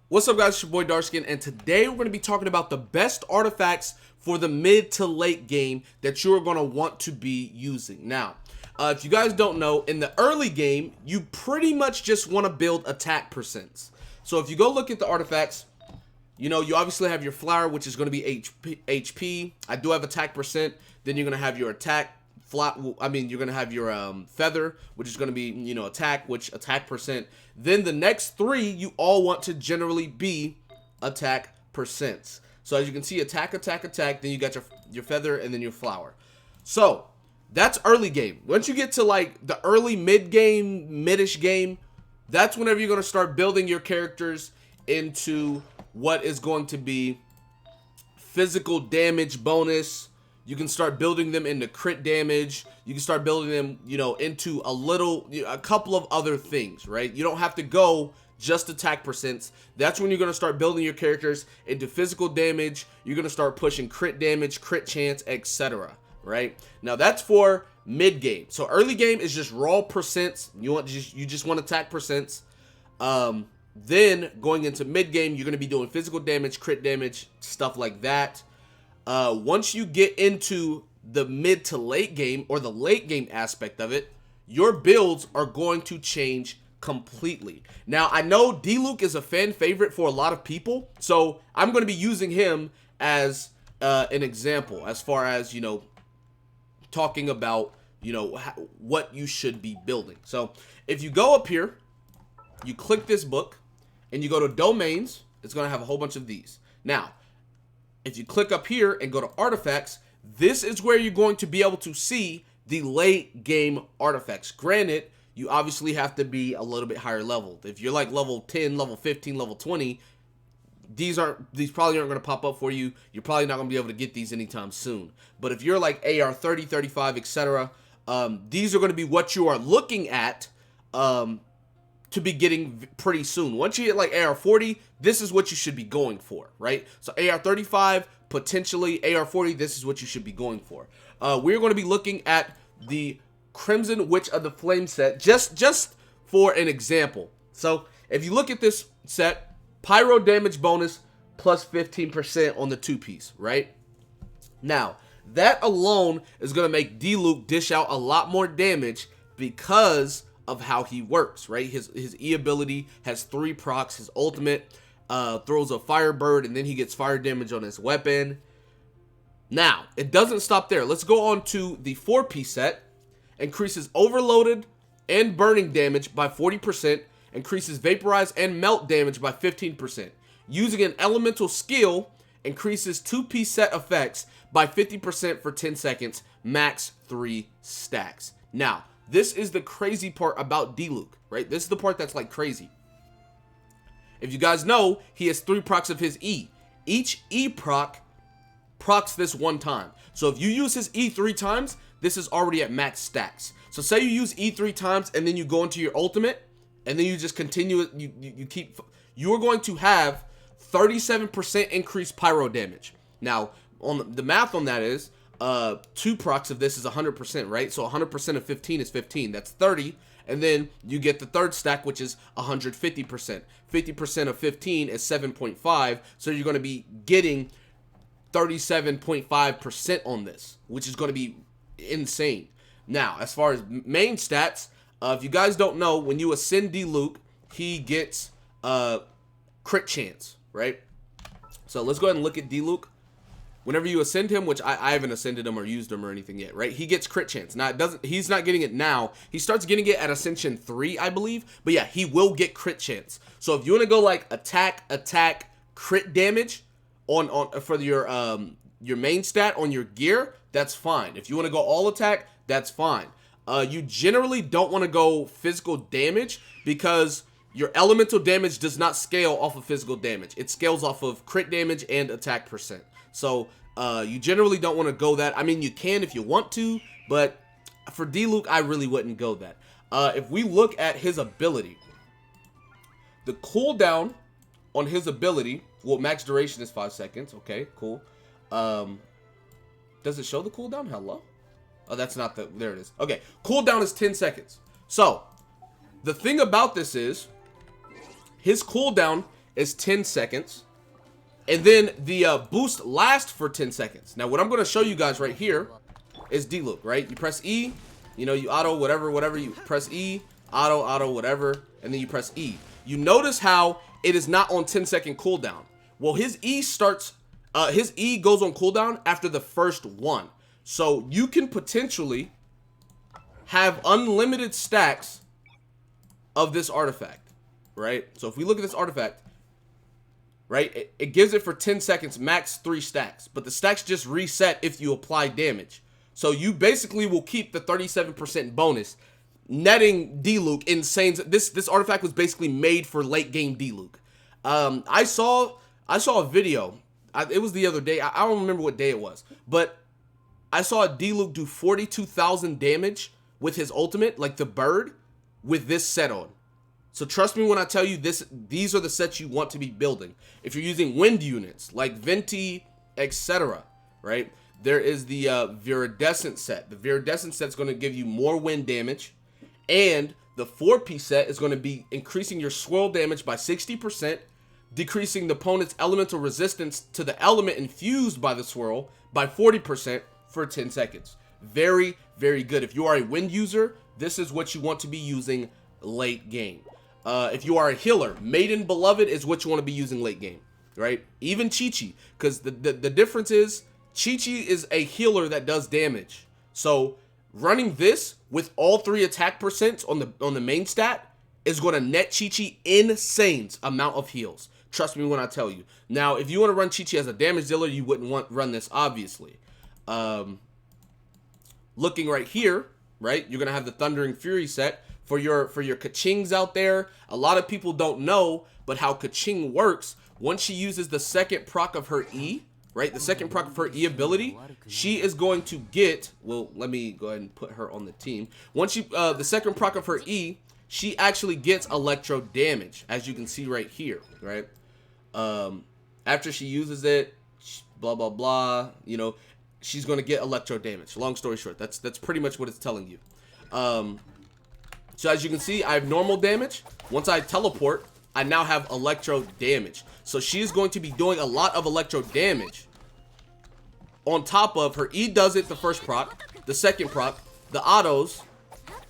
What's up, guys? It's your boy Darskin, and today we're going to be talking about the best artifacts for the mid to late game that you're going to want to be using. Now, if you guys don't know, in the early game, you pretty much just want to build attack percents. So if you go look at the artifacts, you know, you obviously have your flower, which is going to be HP. I do have attack percent. Then you're going to have your attack. You're going to have your feather, which is going to be, you know, attack percent. Then the next three, you all want to generally be attack percents. So as you can see, attack, then you got your feather and then your flower. So that's early game. Once you get to like the early mid-ish game, that's whenever you're going to start building your characters into what is going to be physical damage bonus. You can start building them into crit damage. You can start building them, you know, into a couple of other things, right? You don't have to go just attack percents. That's when you're going to start building your characters into physical damage. You're going to start pushing crit damage, crit chance, etc., right? Now that's for mid game. So early game is just raw percents. You just want attack percents. Then going into mid game, you're going to be doing physical damage, crit damage, stuff like that. Once you get into the mid to late game, or the late game aspect of it, your builds are going to change completely. Now, I know D-Luke is a fan favorite for a lot of people, so I'm going to be using him as an example as far as, you know, talking about, you know, what you should be building. So if you go up here, you click this book, and you go to domains, it's going to have a whole bunch of these. Now, if you click up here and go to artifacts, this is where you're going to be able to see the late game artifacts. Granted, you obviously have to be a little bit higher leveled. If you're like level 10, level 15, level 20, these probably aren't going to pop up for you. You're probably not going to be able to get these anytime soon. But if you're like AR 30, 35, etc., these are going to be what you are looking at to be getting pretty soon. Once you hit like AR 40, this is what you should be going for, right? So AR 35, potentially AR 40, this is what you should be going for. We're going to be looking at the Crimson Witch of the Flame set, just for an example. So if you look at this set, pyro damage bonus plus 15% on the two-piece, right? Now, that alone is going to make D-Luke dish out a lot more damage because of how he works, right? His E ability has 3 procs. His ultimate throws a Firebird, and then he gets fire damage on his weapon. Now, it doesn't stop there. Let's go on to the 4-piece set. Increases overloaded and burning damage by 40%. Increases vaporize and melt damage by 15%. Using an elemental skill, increases 2-piece set effects by 50% for 10 seconds. Max 3 stacks. Now, this is the crazy part about D-Luke, right? This is the part that's like crazy. If you guys know, he has 3 procs of his E. Each E procs this one time. So if you use his E 3 times, this is already at max stacks. So say you use E 3 times and then you go into your ultimate and then you just continue it. You're going to have 37% increased pyro damage. Now, on the math on that is 2 procs of this is 100%, right? So 100% of 15 is 15. That's 30. And then you get the third stack, which is 150%. 50% of 15 is 7.5. So you're going to be getting 37.5% on this, which is going to be insane. Now, as far as main stats, if you guys don't know, when you ascend D-Luke, he gets crit chance, right? So let's go ahead and look at D-Luke. Whenever you ascend him, which I haven't ascended him or used him or anything yet, right? He gets crit chance. Now, he's not getting it now. He starts getting it at Ascension 3, I believe. But yeah, he will get crit chance. So if you want to go like attack, crit damage for your main stat on your gear, that's fine. If you want to go all attack, that's fine. You generally don't want to go physical damage because your elemental damage does not scale off of physical damage. It scales off of crit damage and attack percent. So you generally don't want to go that. I mean, you can if you want to, but for D-Luke, I really wouldn't go that. If we look at his ability, the cooldown on his ability, well, max duration is 5 seconds. Okay, cool. Does it show the cooldown? Hello? Oh, that's not the, there it is. Okay, cooldown is 10 seconds. So, the thing about this is, his cooldown is 10 seconds. And then the boost lasts for 10 seconds. Now, what I'm going to show you guys right here is D-Luke, right? You press E, you know, you auto, whatever, you press E, auto, whatever, and then you press E. You notice how it is not on 10-second cooldown. Well, his E goes on cooldown after the first one. So you can potentially have unlimited stacks of this artifact, right? So if we look at this artifact, right, it gives it for 10 seconds, max 3 stacks, but the stacks just reset if you apply damage. So you basically will keep the 37% bonus, netting D-Luke insane. This artifact was basically made for late game D-Luke. I saw a video. It was the other day. I don't remember what day it was, but I saw a D-Luke do 42,000 damage with his ultimate, like the bird, with this set on. So trust me when I tell you this, these are the sets you want to be building. If you're using wind units like Venti, etc., right? There is the Viridescent set. The Viridescent set is going to give you more wind damage, and the 4-piece set is going to be increasing your swirl damage by 60%, decreasing the opponent's elemental resistance to the element infused by the swirl by 40% for 10 seconds. Very, very good. If you are a wind user, this is what you want to be using late game. If you are a healer, Maiden Beloved is what you want to be using late game, right? Even Chi-Chi, because the difference is Chi-Chi is a healer that does damage. So running this with all 3 attack percents on the main stat is going to net Chi-Chi insane amount of heals. Trust me when I tell you. Now, if you want to run Chi-Chi as a damage dealer, you wouldn't run this, obviously. Looking right here, right, you're going to have the Thundering Fury set for your Kachings out there. A lot of people don't know, but how Kaching works, once she uses the second proc of her E, right, the second proc of her E ability, she is going to get, well, let me go ahead and put her on the team. Once she, the second proc of her E, she actually gets electro damage, as you can see right here, right? After she uses it, blah, blah, blah, you know, she's going to get electro damage. Long story short, that's pretty much what it's telling you. So as you can see, I have normal damage. Once I teleport, I now have electro damage. So she's going to be doing a lot of electro damage. On top of her E does it the first proc, the second proc, the autos,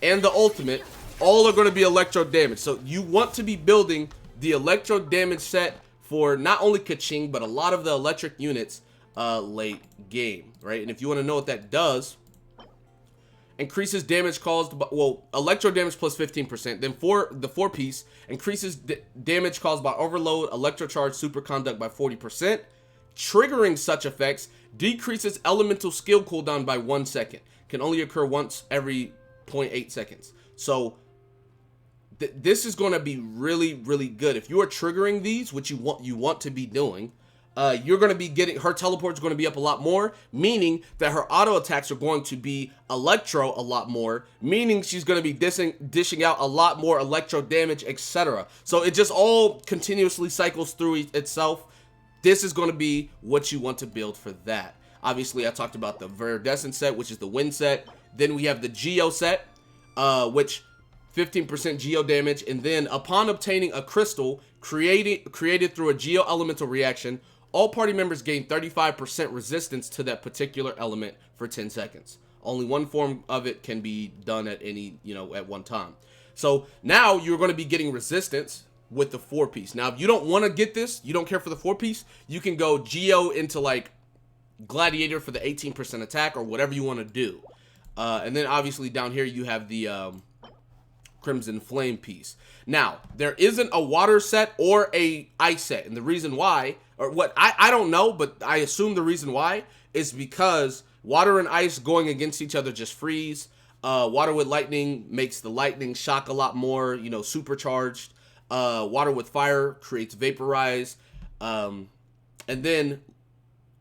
and the ultimate, all are going to be electro damage. So you want to be building the electro damage set for not only Kaching, but a lot of the electric units late game, right? And if you want to know what that does, increases damage caused by, well, electro damage plus 15%. Then for the 4-piece, increases damage caused by overload, electrocharge, superconduct by 40%. Triggering such effects decreases elemental skill cooldown by 1 second. Can only occur once every 0.8 seconds. So this is going to be really, really good. If you are triggering these, which you want to be doing, you're going to be getting, her teleport is going to be up a lot more, meaning that her auto attacks are going to be electro a lot more, meaning she's going to be dishing out a lot more electro damage, etc. So it just all continuously cycles through itself. This is going to be what you want to build for that. Obviously, I talked about the Viridescent set, which is the wind set. Then we have the Geo set, which 15% Geo damage. And then upon obtaining a crystal created through a Geo elemental reaction, all party members gain 35% resistance to that particular element for 10 seconds. Only one form of it can be done at any, at one time. So now you're going to be getting resistance with the 4-piece. Now, if you don't want to get this, you don't care for the 4-piece, you can go Geo into like Gladiator for the 18% attack or whatever you want to do. And then obviously down here you have the Crimson Flame piece. Now, there isn't a water set or a ice set. And the reason why, or what, I don't know, but I assume the reason why is because water and ice going against each other just freeze. Water with lightning makes the lightning shock a lot more, supercharged. Water with fire creates vaporize. And then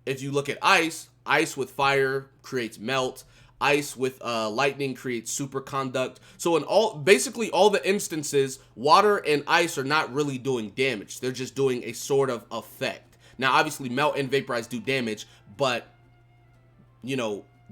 if you look at ice with fire creates melt. Ice with lightning creates superconduct. So in basically all the instances, water and ice are not really doing damage. They're just doing a sort of effect. Now, obviously, melt and vaporize do damage, but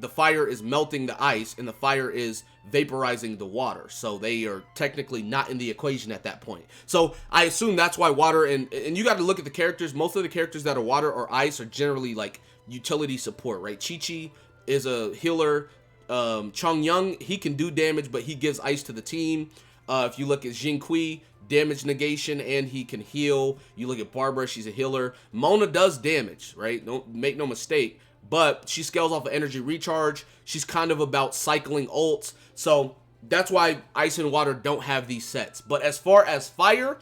the fire is melting the ice and the fire is vaporizing the water. So they are technically not in the equation at that point. So I assume that's why water, and you got to look at the characters. Most of the characters that are water or ice are generally like utility support, right? Chi-Chi is a healer. Chong Young, he can do damage, but he gives ice to the team. If you look at Jin Kui, damage negation, and he can heal. You look at Barbara, she's a healer. Mona does damage, right? Don't make no mistake, but she scales off of energy recharge. She's kind of about cycling ults, so that's why ice and water don't have these sets. But as far as fire,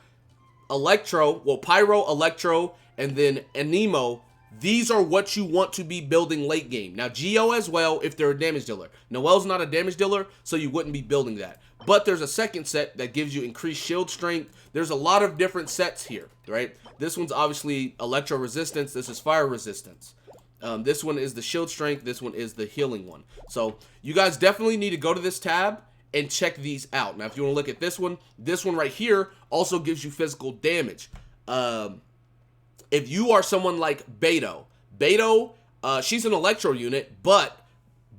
electro, well, pyro, electro, and then anemo, these are what you want to be building late game. Now, Geo as well, if they're a damage dealer. Noelle's not a damage dealer, so you wouldn't be building that. But there's a second set that gives you increased shield strength. There's a lot of different sets here, right? This one's obviously electro resistance. This is fire resistance. This one is the shield strength. This one is the healing one. So you guys definitely need to go to this tab and check these out. Now, if you want to look at this one right here also gives you physical damage. If you are someone like Beto, she's an electro unit, but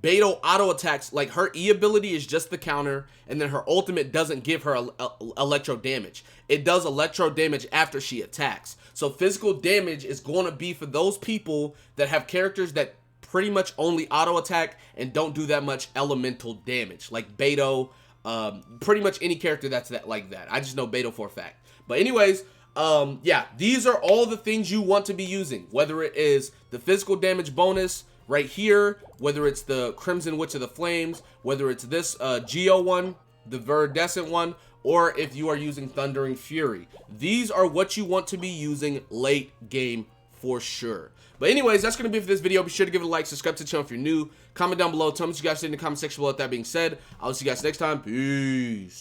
Beto auto attacks, like her E ability is just the counter, and then her ultimate doesn't give her electro damage. It does electro damage after she attacks. So physical damage is going to be for those people that have characters that pretty much only auto attack and don't do that much elemental damage, like Beto, pretty much any character that's like that. I just know Beto for a fact. But anyways, yeah, these are all the things you want to be using, whether it is the physical damage bonus right here, whether it's the Crimson Witch of the Flames, whether it's this Geo one, the Viridescent one, or if you are using Thundering Fury. These are what you want to be using late game for sure. But anyways, that's going to be it for this video. Be sure to give it a like, subscribe to the channel if you're new, comment down below, tell me what you guys did in the comment section below. With that being said, I'll see you guys next time. Peace.